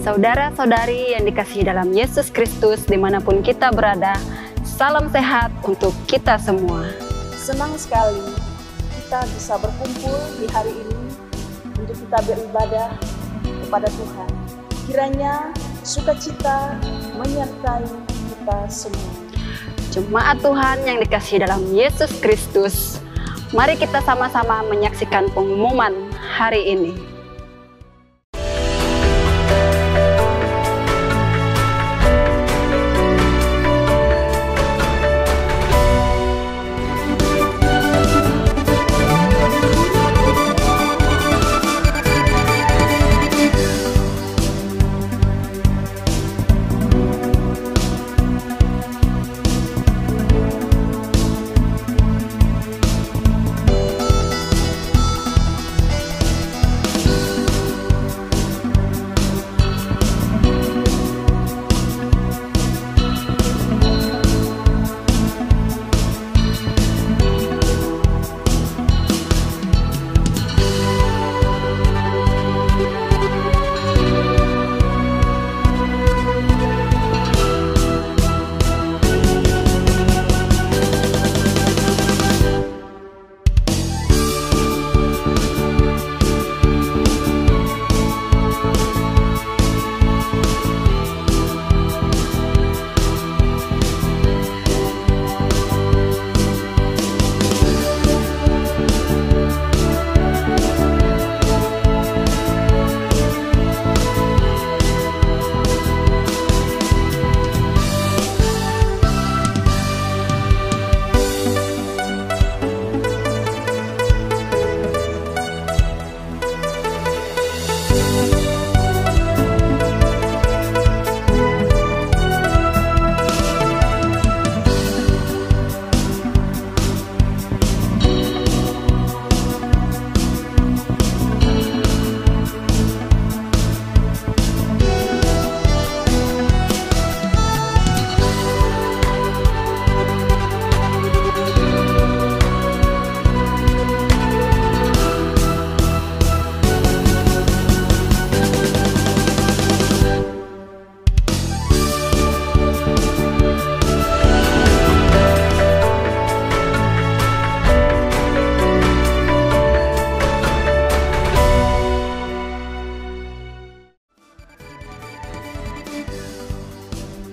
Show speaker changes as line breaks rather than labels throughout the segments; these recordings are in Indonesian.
Saudara-saudari yang dikasihi dalam Yesus Kristus dimanapun kita berada, salam sehat untuk kita semua.
Senang sekali kita bisa berkumpul di hari ini untuk kita beribadah kepada Tuhan. Kiranya sukacita menyertai kita semua.
Jemaat Tuhan yang dikasihi dalam Yesus Kristus, mari kita sama-sama menyaksikan pengumuman hari ini.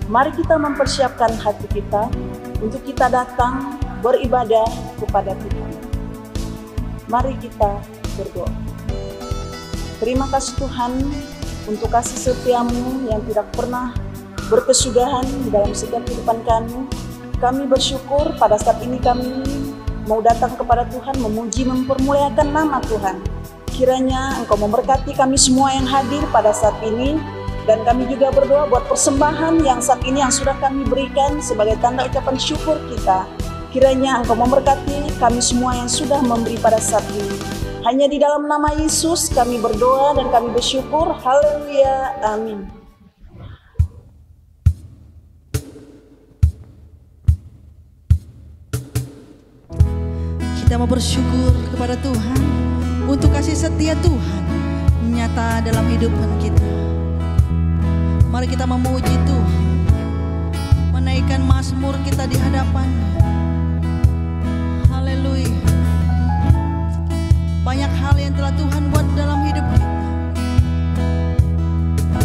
Mari kita mempersiapkan hati kita untuk kita datang beribadah kepada Tuhan. Mari kita berdoa. Terima kasih Tuhan untuk kasih setia-Mu yang tidak pernah berkesudahan dalam setiap kehidupan kami. Kami bersyukur pada saat ini kami mau datang kepada Tuhan, memuji, mempermuliakan nama Tuhan. Kiranya Engkau memberkati kami semua yang hadir pada saat ini. Dan kami juga berdoa buat persembahan yang saat ini yang sudah kami berikan sebagai tanda ucapan syukur kita. Kiranya Engkau memberkati kami semua yang sudah memberi pada saat ini. Hanya di dalam nama Yesus kami berdoa dan kami bersyukur. Haleluya. Amin.
Kita mau bersyukur kepada Tuhan untuk kasih setia Tuhan nyata dalam hidupan kita. Mari kita memuji Tuhan, menaikkan mazmur kita di hadapan-Nya. Haleluya. Banyak hal yang telah Tuhan buat dalam hidup kita.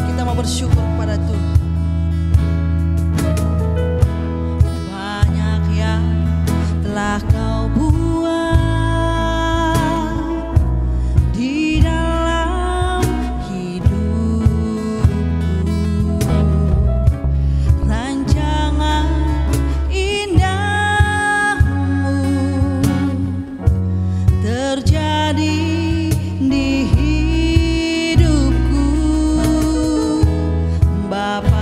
Kita mau bersyukur kepada Tuhan. Banyak yang telah Kau buat di dalam hidupku. Rancangan indahmu terjadi di hidupku, Bapa.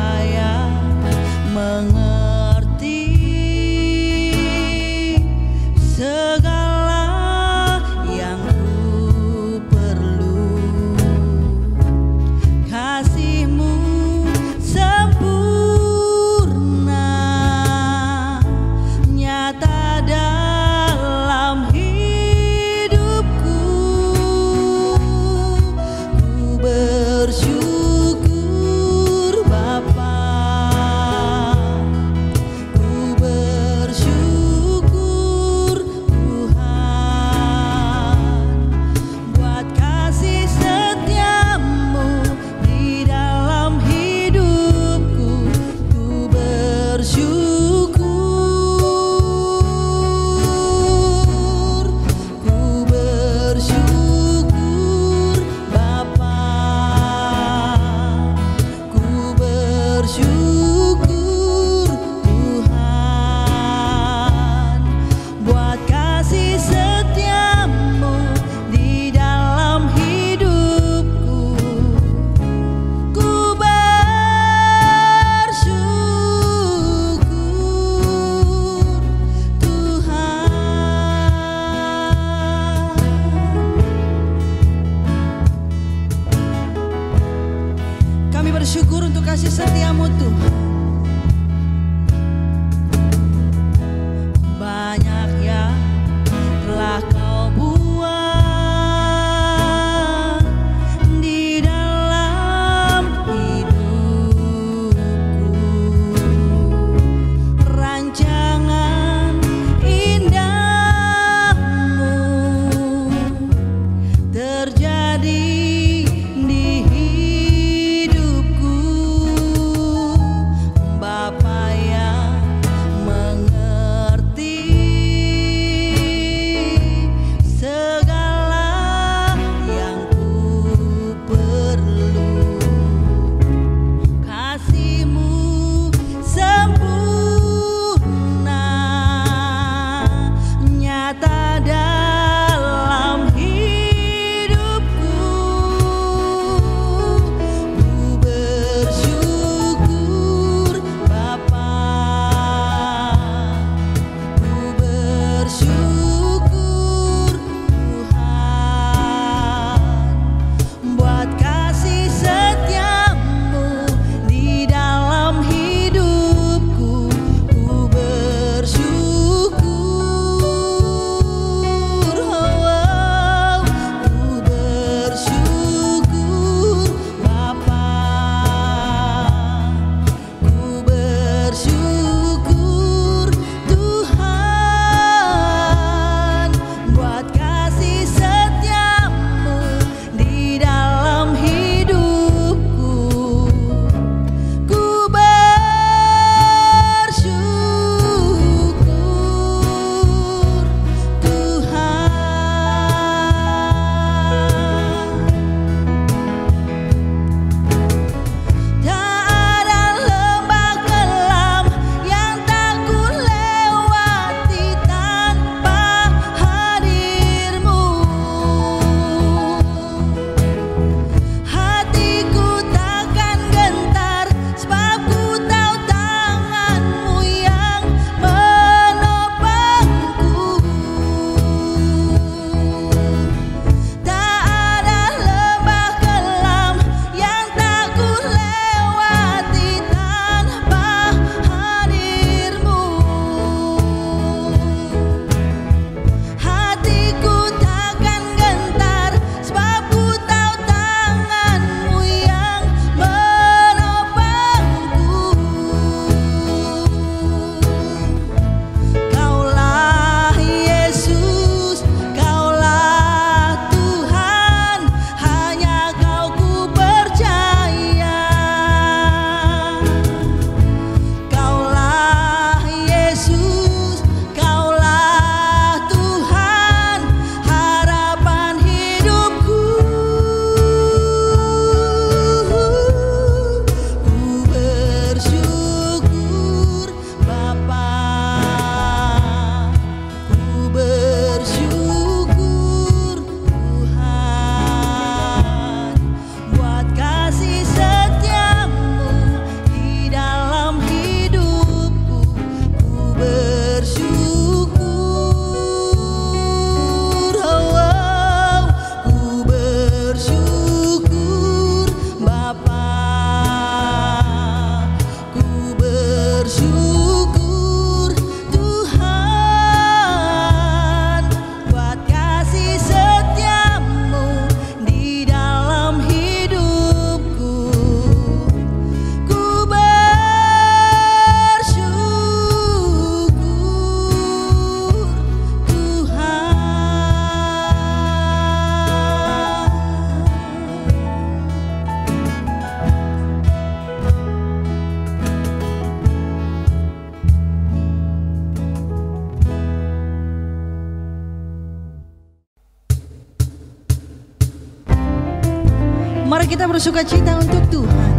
Mari kita bersuka cita untuk Tuhan.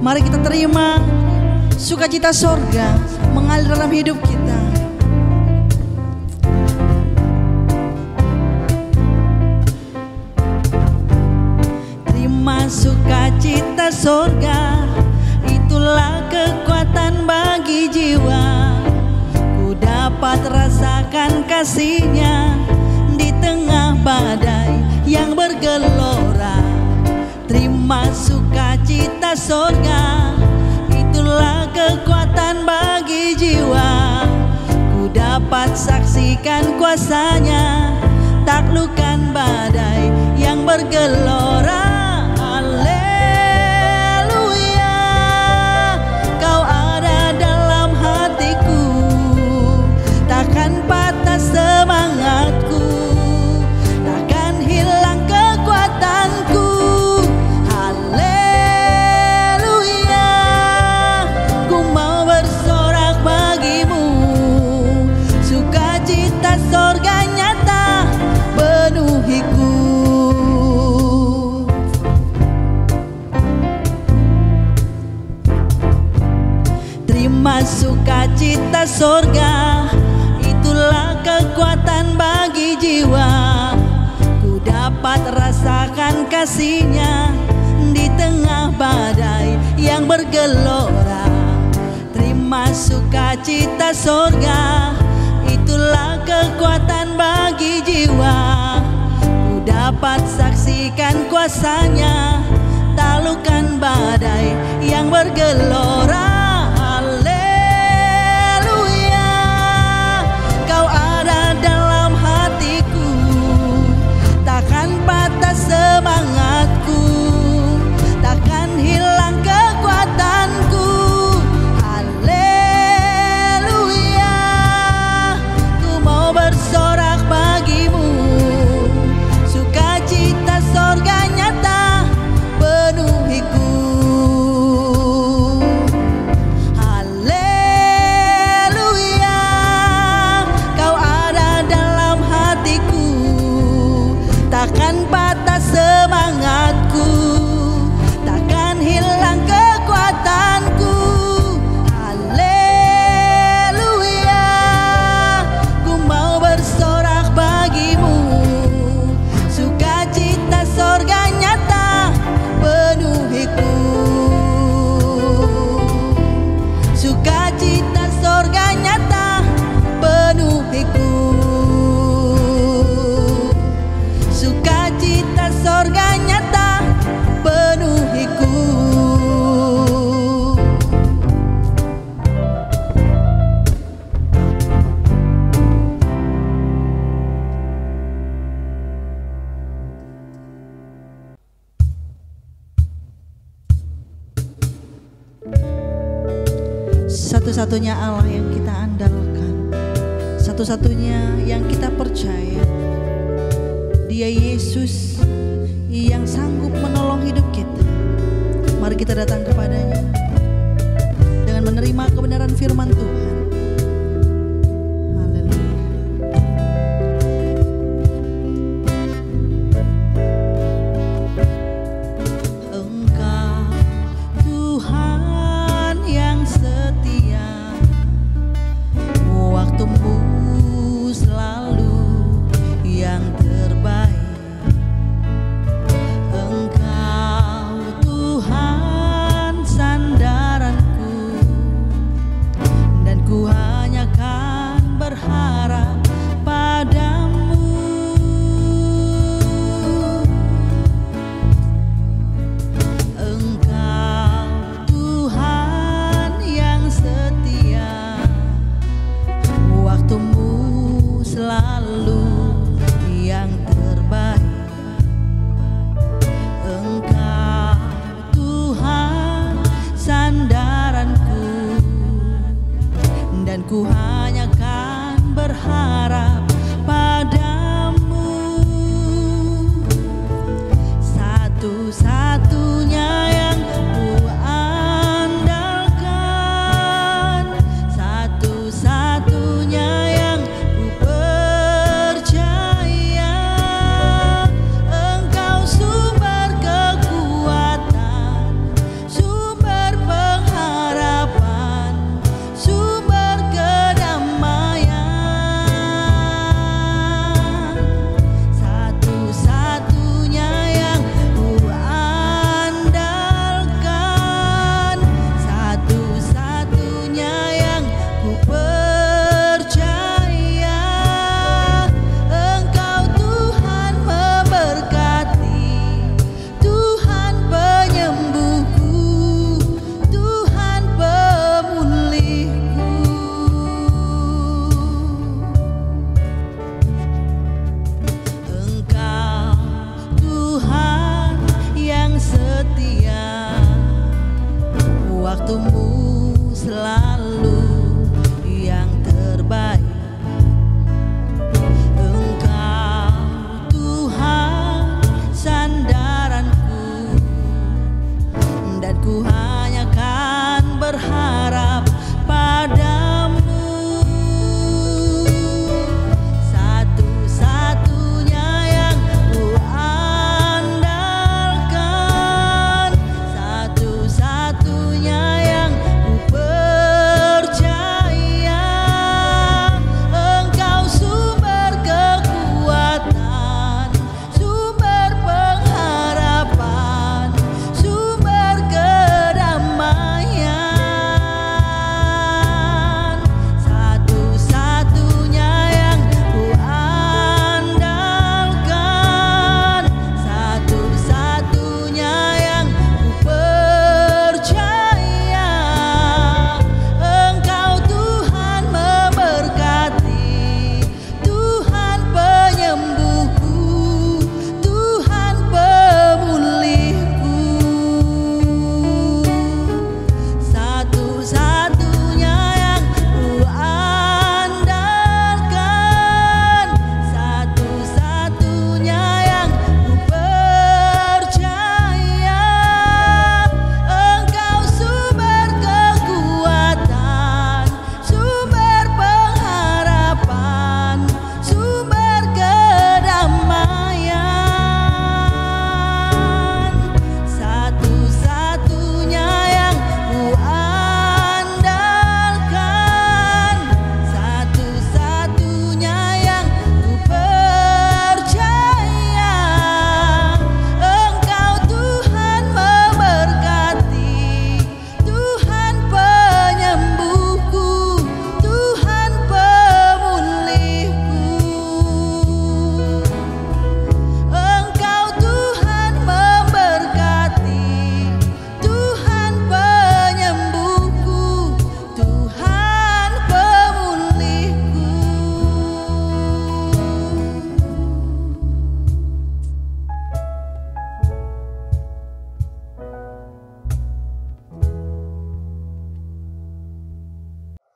Mari kita terima sukacita sorga mengalir dalam hidup kita. Terima sukacita sorga, itulah kekuatan bagi jiwa. Ku dapat rasakan kasih-Nya di tengah badai yang bergelora. Terima sukacita sorga, itulah kekuatan bagi jiwa. Ku dapat saksikan kuasa-Nya, taklukkan badai yang bergelora. Haleluya, Kau ada dalam hatiku, takkan patah semangatku, takkan hilang kekuatanku. Haleluya, ku mau bersorak bagimu, sukacita sorga nyata penuhiku. Terima sukacita sorga, itulah kekuatan bagi jiwa. Ku dapat rasakan kasih-Nya di tengah badai yang bergelora. Terima sukacita sorga, itulah kekuatan bagi jiwa. Ku dapat saksikan kuasa-Nya, taklukkan badai yang bergelora. Haleluya, Kau ada dalam hatiku, takkan patah semangatku, takkan hilang kekuatanku. Haleluya, ku mau bersorak bagimu, sukacita sorga nyata penuhiku. Haleluya, Kau ada dalam hatiku, takkan patah semangatku, takkan hilang kekuatanku. Haleluya, ku mau bersorak bagimu, sukacita sorga nyata penuhiku. Sukacita sorga nyata penuhiku. Sukacita sorga nyata penuhiku. Satu-satunya Allah yang kita andalkan, satu-satunya yang kita percaya, Dia Yesus yang sanggup menolong hidup kita. Mari kita datang kepada-Nya dengan menerima kebenaran firman Tuhan. Haleluya. Engkau Tuhan yang setia, waktumu selalu yang terbaik. Engkau Tuhan sandaranku, dan ku hanya kan berharap padamu. Engkau Tuhan yang setia, waktumu selalu yang terbaik. Engkau Tuhan sandaranku, dan ku hanya kan berharap padamu. Satu-satunya yang ku andalkan, satu-satunya yang ku percaya. Engkau sumber kekuatan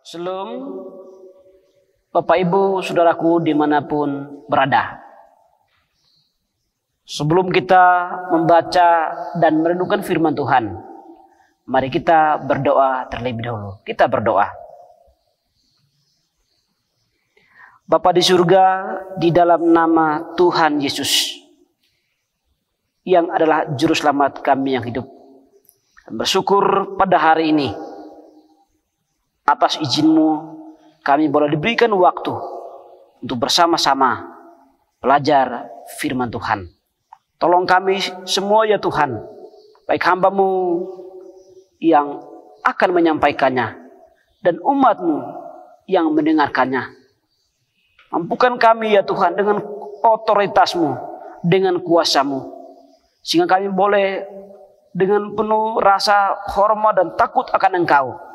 Shalom, Bapak Ibu, Saudaraku dimanapun berada. Sebelum kita membaca dan merenungkan firman Tuhan, mari kita berdoa terlebih dahulu. Kita berdoa. Bapa di surga, di dalam nama Tuhan Yesus, yang adalah juru selamat kami yang hidup, bersyukur pada hari ini atas izin-Mu kami boleh diberikan waktu untuk bersama-sama belajar firman Tuhan. Tolong kami semua ya Tuhan, baik hamba-Mu yang akan menyampaikannya dan umat-Mu yang mendengarkannya. Mampukan kami ya Tuhan dengan otoritas-Mu, dengan kuasa-Mu, sehingga kami boleh dengan penuh rasa hormat dan takut akan Engkau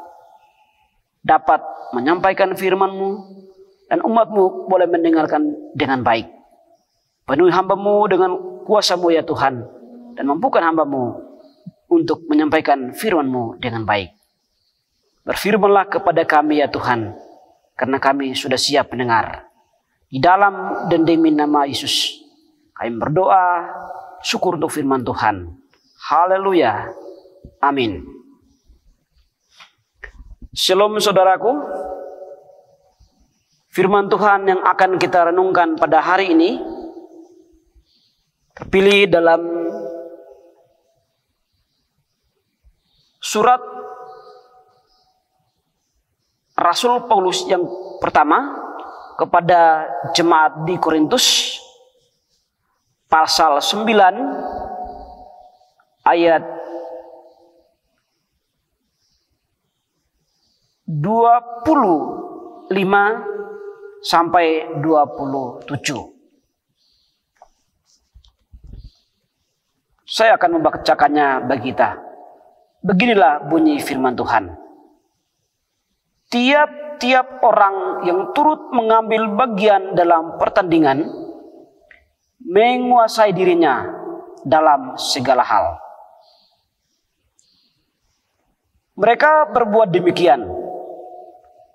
dapat menyampaikan firman-Mu dan umat-Mu boleh mendengarkan dengan baik. Penuhi hamba-Mu dengan kuasa-Mu ya Tuhan, dan mampukan hamba-Mu untuk menyampaikan firman-Mu dengan baik. Berfirmanlah kepada kami ya Tuhan, karena kami sudah siap mendengar. Di dalam dan demi nama Yesus kami berdoa, syukur untuk firman Tuhan. Haleluya. Amin. Shalom saudaraku. Firman Tuhan yang akan kita renungkan pada hari ini terpilih dalam surat Rasul Paulus yang pertama kepada jemaat di Korintus, pasal 9 ayat 25 sampai 27. Saya akan membacakannya bagi kita. Beginilah bunyi firman Tuhan. Tiap-tiap orang yang turut mengambil bagian dalam pertandingan menguasai dirinya dalam segala hal. Mereka berbuat demikian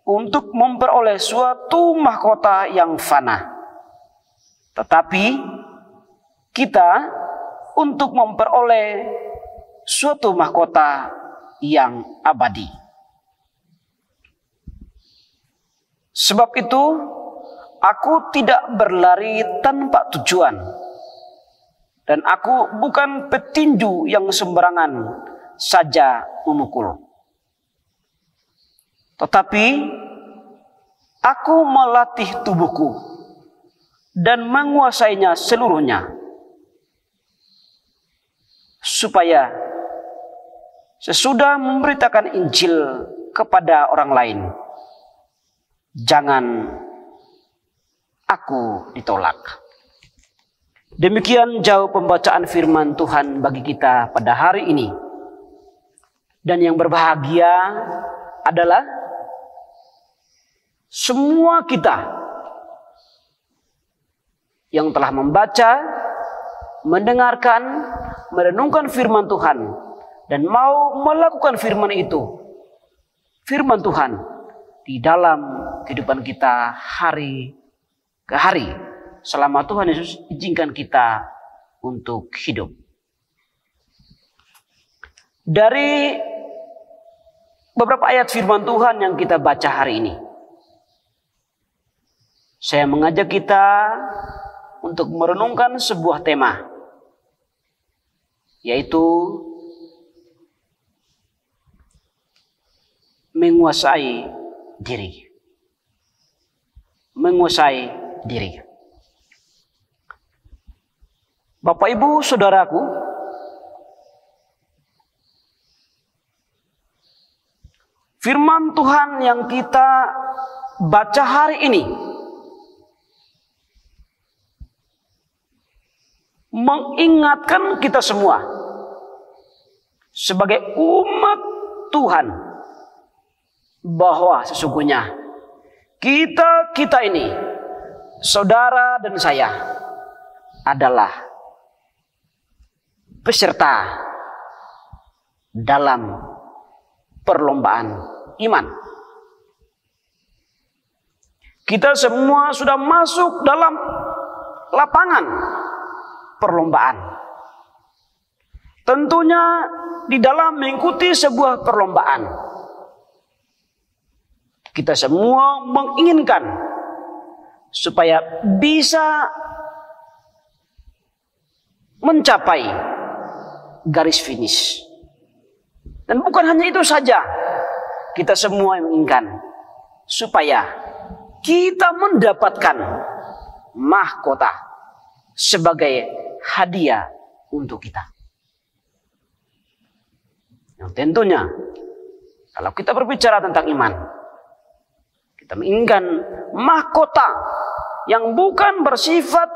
untuk memperoleh suatu mahkota yang fana. Tetapi kita untuk memperoleh suatu mahkota yang abadi. Sebab itu, aku tidak berlari tanpa tujuan. Dan aku bukan petinju yang sembarangan saja memukul. Tetapi aku melatih tubuhku dan menguasainya seluruhnya, supaya sesudah memberitakan Injil kepada orang lain, jangan aku ditolak. Demikian jauh pembacaan firman Tuhan bagi kita pada hari ini. Dan yang berbahagia adalah semua kita yang telah membaca, mendengarkan, merenungkan firman Tuhan, dan mau melakukan firman itu, firman Tuhan, di dalam kehidupan kita hari ke hari, selama Tuhan Yesus izinkan kita untuk hidup. Dari beberapa ayat firman Tuhan yang kita baca hari ini, saya mengajak kita untuk merenungkan sebuah tema, yaitu menguasai diri. Menguasai diri. Bapak Ibu Saudaraku, firman Tuhan yang kita baca hari ini mengingatkan kita semua sebagai umat Tuhan bahwa sesungguhnya kita ini, saudara dan saya, adalah peserta dalam perlombaan iman. Kita semua sudah masuk dalam lapangan perlombaan. Tentunya di dalam mengikuti sebuah perlombaan, kita semua menginginkan supaya bisa mencapai garis finish. Dan bukan hanya itu saja, kita semua menginginkan supaya kita mendapatkan mahkota sebagai hadiah untuk kita. Yang tentunya, kalau kita berbicara tentang iman, kita menginginkan mahkota yang bukan bersifat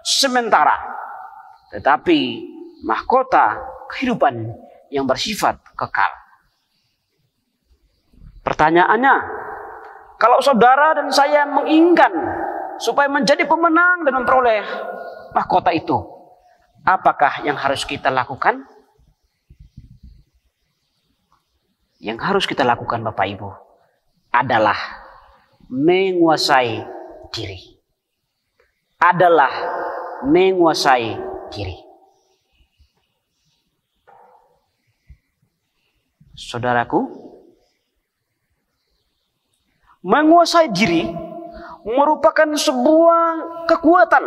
sementara, tetapi mahkota kehidupan yang bersifat kekal. Pertanyaannya, kalau saudara dan saya menginginkan supaya menjadi pemenang dan memperoleh mahkota itu, apakah yang harus kita lakukan? Yang harus kita lakukan, Bapak Ibu, adalah menguasai diri. Adalah menguasai diri. Saudaraku, menguasai diri merupakan sebuah kekuatan.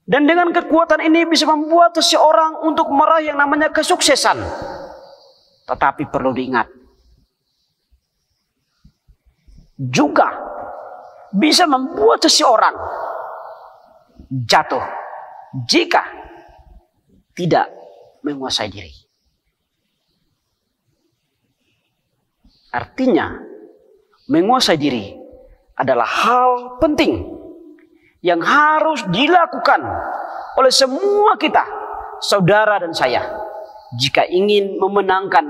Dan dengan kekuatan ini bisa membuat seseorang untuk meraih yang namanya kesuksesan. Tetapi perlu diingat, juga bisa membuat seseorang jatuh jika tidak menguasai diri. Artinya, menguasai diri adalah hal penting yang harus dilakukan oleh semua kita, saudara dan saya, jika ingin memenangkan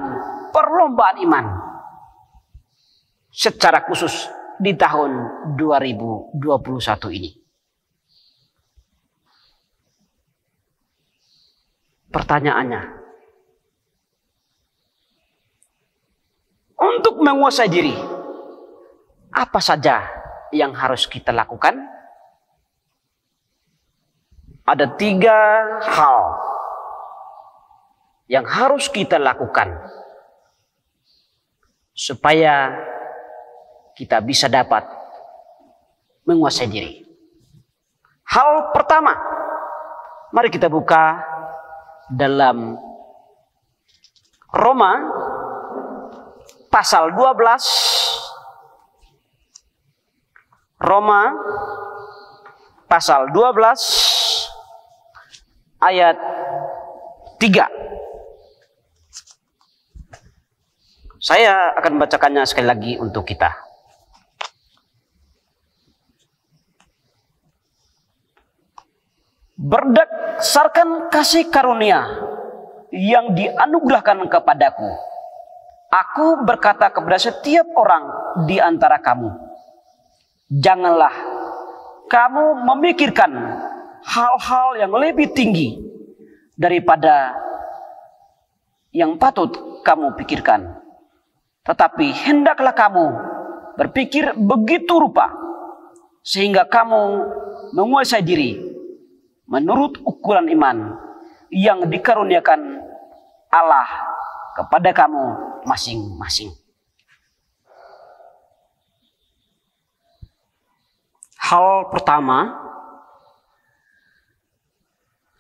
perlombaan iman secara khusus di tahun 2021 ini. Pertanyaannya, untuk menguasai diri, apa saja yang harus kita lakukan? Ada 3 hal yang harus kita lakukan supaya kita bisa dapat menguasai diri. Hal pertama, mari kita buka dalam Roma pasal 12. Roma pasal 12 ayat 3. Saya akan membacakannya sekali lagi untuk kita. Berdasarkan kasih karunia yang dianugerahkan kepadaku, aku berkata kepada setiap orang di antara kamu, janganlah kamu memikirkan hal-hal yang lebih tinggi daripada yang patut kamu pikirkan. Tetapi hendaklah kamu berpikir begitu rupa, sehingga kamu menguasai diri menurut ukuran iman yang dikaruniakan Allah kepada kamu masing-masing. Hal pertama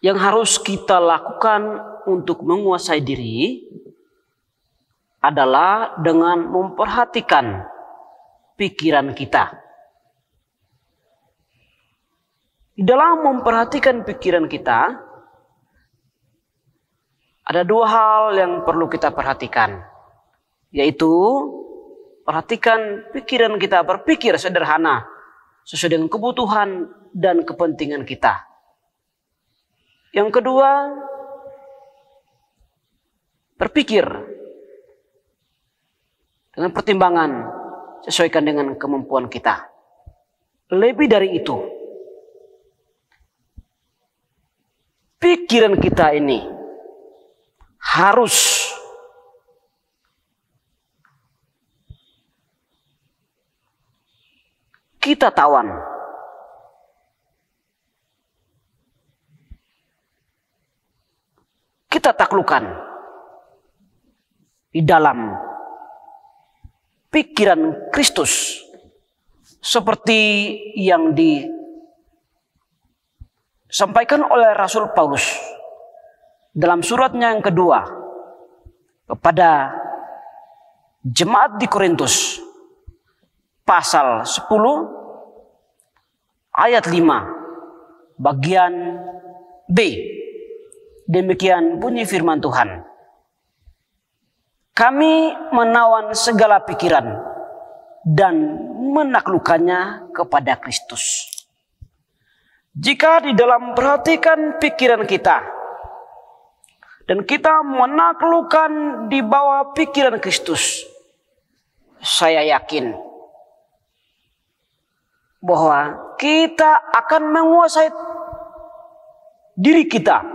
yang harus kita lakukan untuk menguasai diri adalah dengan memperhatikan pikiran kita. Di dalam memperhatikan pikiran kita, ada 2 hal yang perlu kita perhatikan, yaitu perhatikan pikiran kita berpikir sederhana sesuai dengan kebutuhan dan kepentingan kita. Yang kedua, berpikir dengan pertimbangan sesuaikan dengan kemampuan kita. Lebih dari itu, pikiran kita ini harus kita tawan. Kita taklukkan di dalam pikiran Kristus, seperti yang disampaikan oleh Rasul Paulus dalam suratnya yang kedua kepada jemaat di Korintus, pasal 10 ayat 5 bagian B. Demikian bunyi firman Tuhan. Kami menawan segala pikiran dan menaklukkannya kepada Kristus. Jika di dalam perhatikan pikiran kita dan kita menaklukkan di bawah pikiran Kristus, saya yakin bahwa kita akan menguasai diri kita,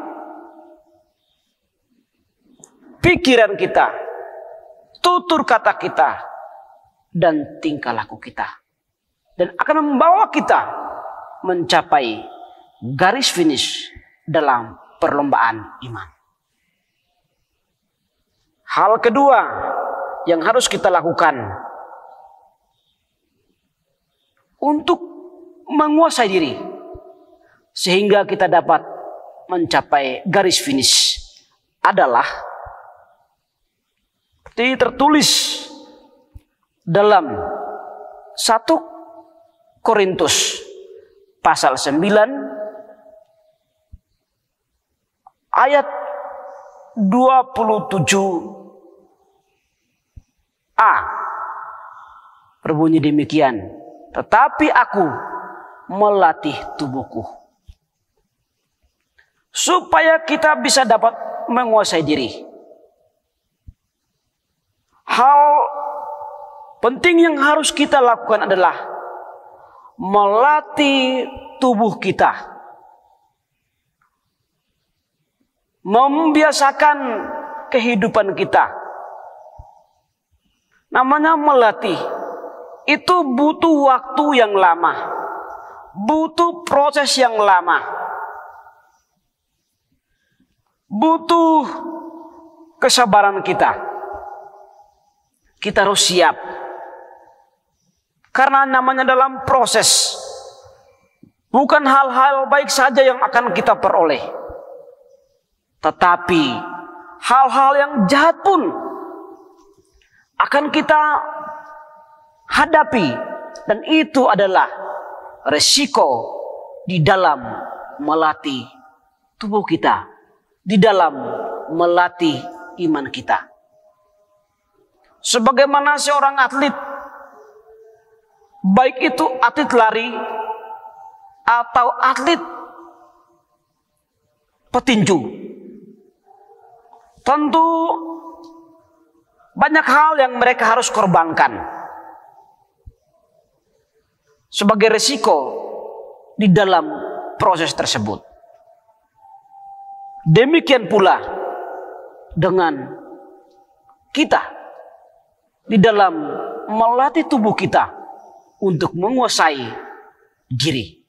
pikiran kita, tutur kata kita, dan tingkah laku kita, dan akan membawa kita mencapai garis finish dalam perlombaan iman. Hal kedua yang harus kita lakukan untuk menguasai diri sehingga kita dapat mencapai garis finish adalah tertulis dalam 1 Korintus pasal 9 ayat 27a berbunyi demikian, tetapi aku melatih tubuhku supaya kita bisa dapat menguasai diri. Hal penting yang harus kita lakukan adalah melatih tubuh kita, membiasakan kehidupan kita. Namanya melatih, itu butuh waktu yang lama, butuh proses yang lama, butuh kesabaran kita. Kita harus siap, karena namanya dalam proses, bukan hal-hal baik saja yang akan kita peroleh, tetapi hal-hal yang jahat pun akan kita hadapi, dan itu adalah resiko di dalam melatih tubuh kita, di dalam melatih iman kita. Sebagaimana seorang atlet, baik itu atlet lari atau atlet petinju, tentu banyak hal yang mereka harus korbankan sebagai resiko di dalam proses tersebut. Demikian pula dengan kita di dalam melatih tubuh kita untuk menguasai diri.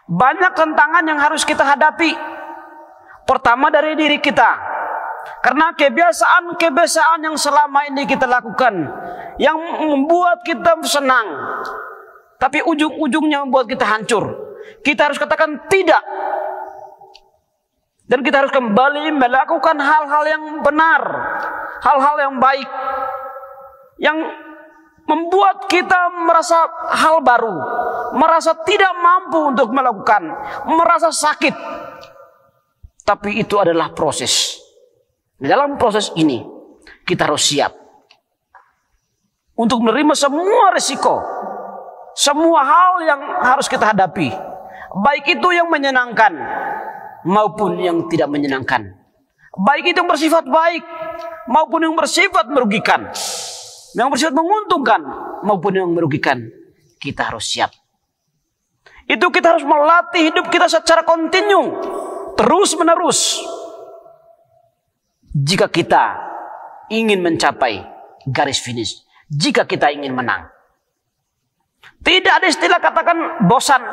Banyak tantangan yang harus kita hadapi. Pertama dari diri kita, karena kebiasaan-kebiasaan yang selama ini kita lakukan yang membuat kita senang, tapi ujung-ujungnya membuat kita hancur. Kita harus katakan tidak, dan kita harus kembali melakukan hal-hal yang benar, hal-hal yang baik, yang membuat kita merasa hal baru, merasa tidak mampu untuk melakukan, merasa sakit. Tapi itu adalah proses. Di dalam proses ini kita harus siap untuk menerima semua risiko, semua hal yang harus kita hadapi, baik itu yang menyenangkan maupun yang tidak menyenangkan, baik itu yang bersifat baik maupun yang bersifat merugikan, yang bersifat menguntungkan maupun yang merugikan. Kita harus siap. Itu kita harus melatih hidup kita secara kontinu, terus menerus, jika kita ingin mencapai garis finish, jika kita ingin menang. Tidak ada istilah katakan bosan.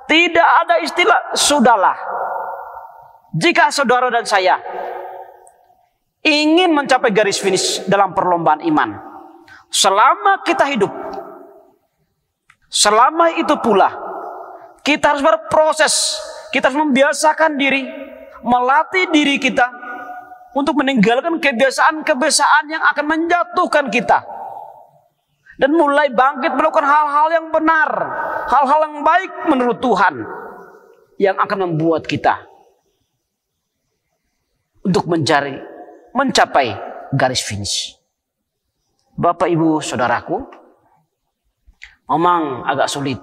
Tidak ada istilah sudahlah. Jika saudara dan saya ingin mencapai garis finish dalam perlombaan iman, selama kita hidup, selama itu pula kita harus berproses, kita harus membiasakan diri, melatih diri kita untuk meninggalkan kebiasaan-kebiasaan yang akan menjatuhkan kita, dan mulai bangkit melakukan hal-hal yang benar, hal-hal yang baik menurut Tuhan, yang akan membuat kita untuk mencapai garis finish. Bapak, Ibu, saudaraku, memang agak sulit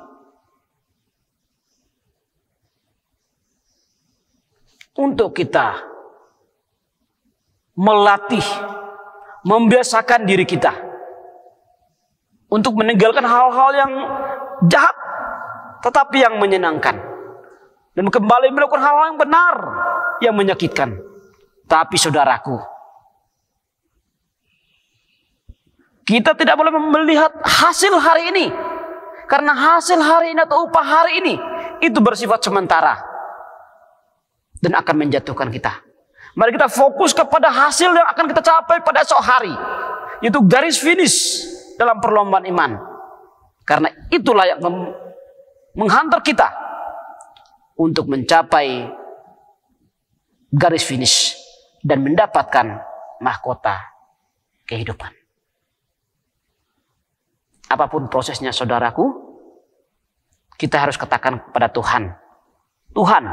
untuk kita melatih, membiasakan diri kita untuk meninggalkan hal-hal yang jahat, tetapi yang menyenangkan, dan kembali melakukan hal-hal yang benar, yang menyakitkan. Tapi saudaraku, kita tidak boleh melihat hasil hari ini, karena hasil hari ini atau upah hari ini itu bersifat sementara dan akan menjatuhkan kita. Mari kita fokus kepada hasil yang akan kita capai pada esok hari, yaitu garis finish dalam perlombaan iman. Karena itulah yang menghantar kita untuk mencapai garis finish dan mendapatkan mahkota kehidupan. Apapun prosesnya saudaraku, kita harus katakan kepada Tuhan, Tuhan,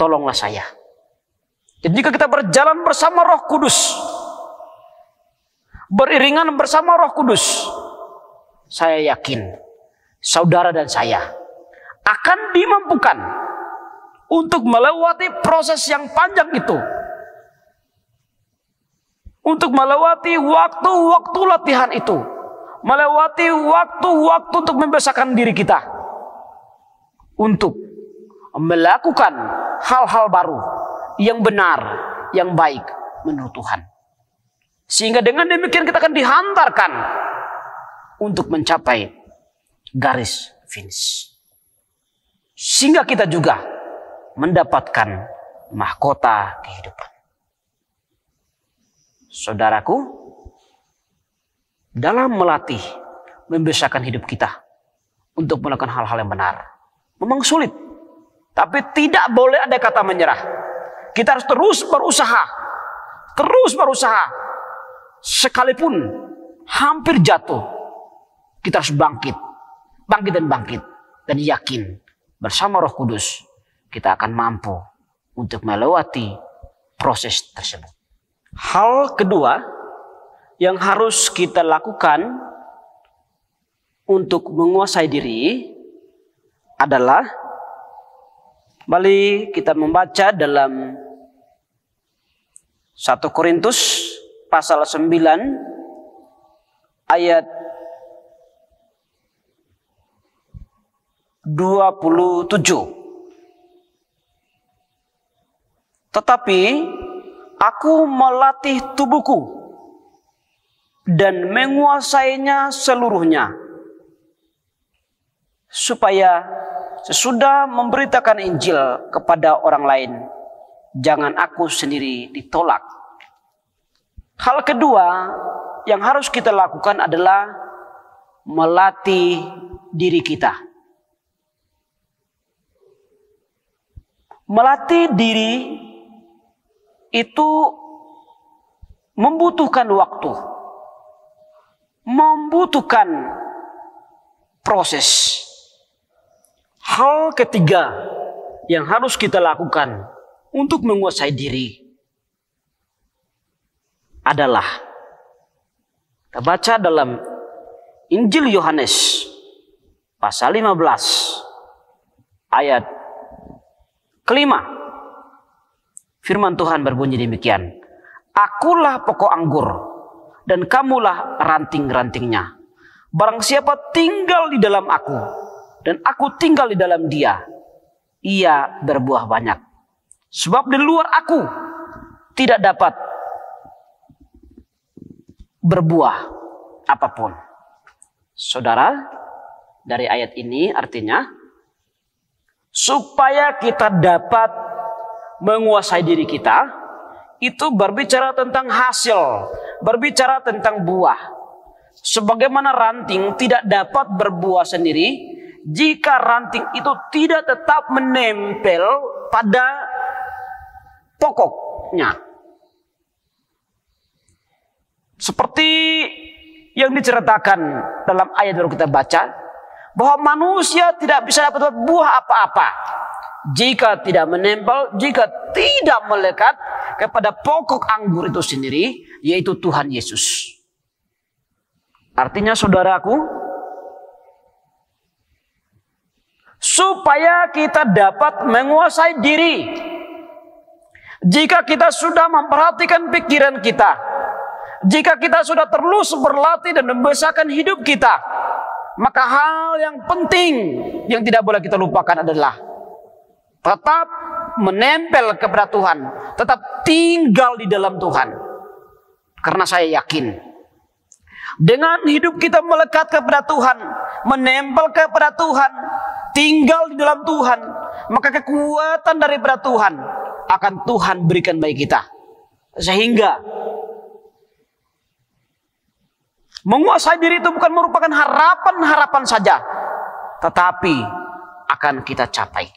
tolonglah saya. Dan jika kita berjalan bersama Roh Kudus, beriringan bersama Roh Kudus, saya yakin saudara dan saya akan dimampukan untuk melewati proses yang panjang itu, untuk melewati waktu-waktu latihan itu, melewati waktu-waktu untuk membiasakan diri kita untuk melakukan hal-hal baru yang benar, yang baik menurut Tuhan. Sehingga dengan demikian kita akan dihantarkan untuk mencapai garis finish, sehingga kita juga mendapatkan mahkota kehidupan. Saudaraku, dalam melatih, membiasakan hidup kita untuk melakukan hal-hal yang benar, memang sulit, tapi tidak boleh ada kata menyerah. Kita harus terus berusaha, sekalipun hampir jatuh, kita harus bangkit dan yakin bersama Roh Kudus kita akan mampu untuk melewati proses tersebut. Hal kedua yang harus kita lakukan untuk menguasai diri adalah, mari kita membaca dalam 1 Korintus pasal 9 ayat 27. Tetapi aku melatih tubuhku dan menguasainya seluruhnya, supaya sesudah memberitakan Injil kepada orang lain, jangan aku sendiri ditolak. Hal kedua yang harus kita lakukan adalah melatih diri kita. Melatih diri itu membutuhkan waktu, membutuhkan proses. Hal ketiga yang harus kita lakukan untuk menguasai diri adalah, kita baca dalam Injil Yohanes pasal 15 ayat kelima. Firman Tuhan berbunyi demikian, akulah pokok anggur dan kamulah ranting-rantingnya. Barang siapa tinggal di dalam aku dan aku tinggal di dalam dia, ia berbuah banyak. Sebab di luar aku tidak dapat berbuah apapun. Saudara, dari ayat ini artinya supaya kita dapat menguasai diri kita, itu berbicara tentang hasil, berbicara tentang buah. Sebagaimana ranting tidak dapat berbuah sendiri jika ranting itu tidak tetap menempel pada pokoknya. Seperti yang diceritakan dalam ayat yang kita baca, bahwa manusia tidak bisa dapat buah apa-apa jika tidak menempel, jika tidak melekat kepada pokok anggur itu sendiri, yaitu Tuhan Yesus. Artinya saudaraku, supaya kita dapat menguasai diri, jika kita sudah memperhatikan pikiran kita, jika kita sudah terus berlatih dan membesarkan hidup kita, maka hal yang penting yang tidak boleh kita lupakan adalah tetap menempel kepada Tuhan, tetap tinggal di dalam Tuhan. Karena saya yakin, dengan hidup kita melekat kepada Tuhan, menempel kepada Tuhan, tinggal di dalam Tuhan, maka kekuatan daripada Tuhan akan Tuhan berikan bagi kita. Sehingga menguasai diri itu bukan merupakan harapan-harapan saja, tetapi akan kita capai.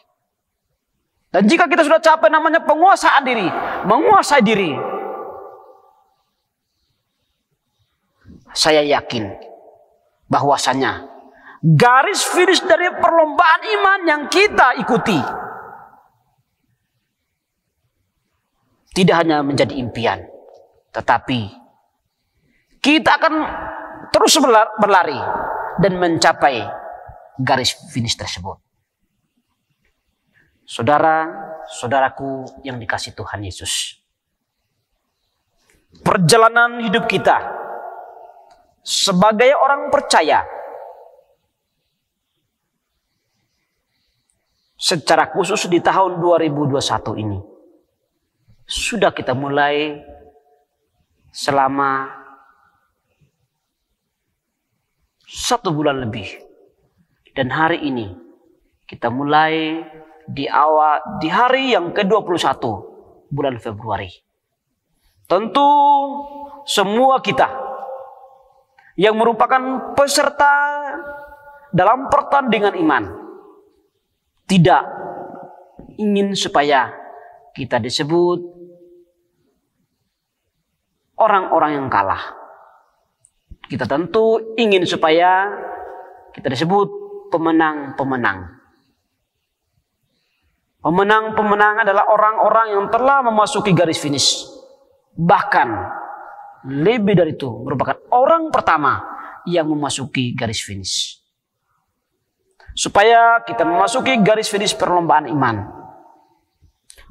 Dan jika kita sudah capai namanya penguasaan diri, menguasai diri, saya yakin bahwasanya garis finish dari perlombaan iman yang kita ikuti tidak hanya menjadi impian, tetapi kita akan terus berlari dan mencapai garis finish tersebut. Saudara-saudaraku yang dikasihi Tuhan Yesus, perjalanan hidup kita sebagai orang percaya, secara khusus di tahun 2021 ini, sudah kita mulai selama 1 bulan lebih. Dan hari ini kita mulai di hari yang ke-21 bulan Februari. Tentu semua kita yang merupakan peserta dalam pertandingan iman tidak ingin supaya kita disebut orang-orang yang kalah. Kita tentu ingin supaya kita disebut pemenang-pemenang. Pemenang-pemenang adalah orang-orang yang telah memasuki garis finish. Bahkan lebih dari itu, merupakan orang pertama yang memasuki garis finish. Supaya kita memasuki garis finish perlombaan iman,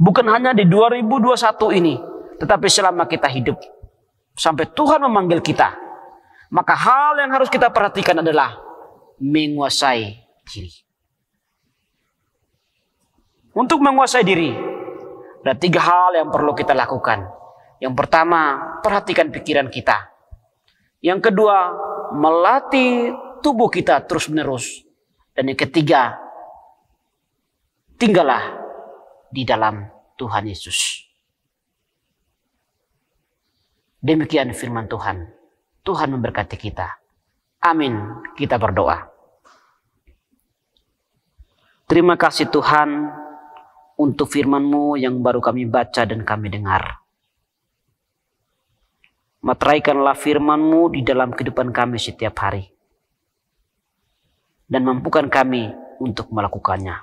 bukan hanya di 2021 ini, tetapi selama kita hidup sampai Tuhan memanggil kita, maka hal yang harus kita perhatikan adalah menguasai diri. Untuk menguasai diri, ada 3 hal yang perlu kita lakukan. Yang pertama, perhatikan pikiran kita. Yang kedua, melatih tubuh kita terus-menerus. Dan yang ketiga, tinggallah di dalam Tuhan Yesus. Demikian firman Tuhan. Tuhan memberkati kita. Amin. Kita berdoa. Terima kasih Tuhan untuk firman-Mu yang baru kami baca dan kami dengar. Materaikanlah firman-Mu di dalam kehidupan kami setiap hari. Dan mampukan kami untuk melakukannya.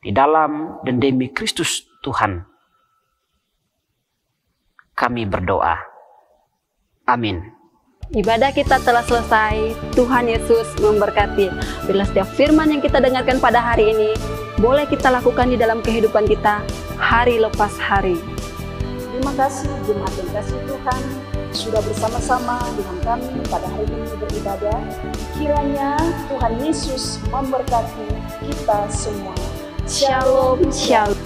Di dalam dan demi Kristus Tuhan, kami berdoa. Amin.
Ibadah kita telah selesai. Tuhan Yesus memberkati. Bila setiap firman yang kita dengarkan pada hari ini boleh kita lakukan di dalam kehidupan kita hari lepas hari.
Terima kasih jemaat yang kasih Tuhan sudah bersama-sama dengan kami pada hari ini beribadah. Kiranya Tuhan Yesus memberkati kita semua.
Shalom, shalom.